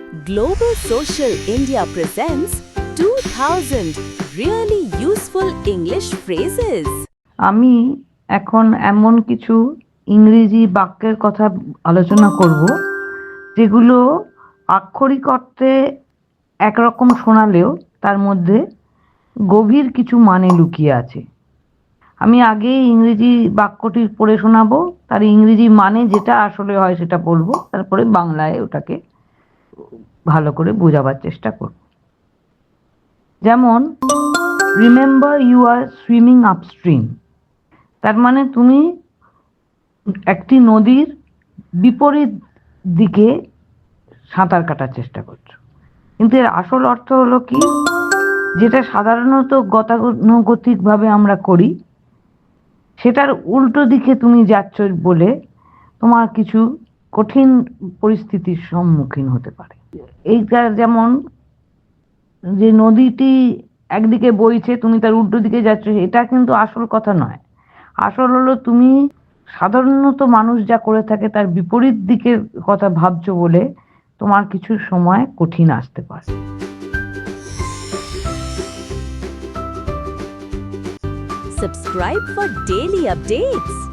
Global Social India presents 2000 really useful English phrases. আমি এখন এমন কিছু ইংরেজি বাক্যের কথা আলোচনা করব যেগুলো আক্ষরিক অর্থে একরকম শোনালেও তার মধ্যে গভীর কিছু মানে লুকিয়ে আছে। আমি আগে ইংরেজি বাক্যটি পড়ে শোনাবো, তার ইংরেজি মানে যেটা আসলে হয় সেটা বলবো, তারপরে বাংলায় ওটাকে ভালো করে বোঝাবার চেষ্টা করব। যেমন, remember you are swimming upstream, তার মানে তুমি একটি নদীর বিপরীত দিকে সাঁতার কাটার চেষ্টা করছো। কিন্তু এর আসল অর্থ হলো কি, যেটা সাধারণত গতানুগতিকভাবে আমরা করি সেটার উল্টো দিকে তুমি যাচ্ছ বলে তোমার কিছু কঠিন পরিস্থিতির সম্মুখীন হতে পারে। এইটা যেমন, যে নদীটি একদিকে বইছে, তুমি তার উল্টো দিকে যাচ্ছ, এটা কিন্তু আসল কথা নয়। আসল হলো তুমি সাধারণত মানুষ যা করে থাকে তার বিপরীত দিকের কথা ভাবছো বলে তোমার কিছু সময় কঠিন আসতে পারে। Subscribe for daily updates.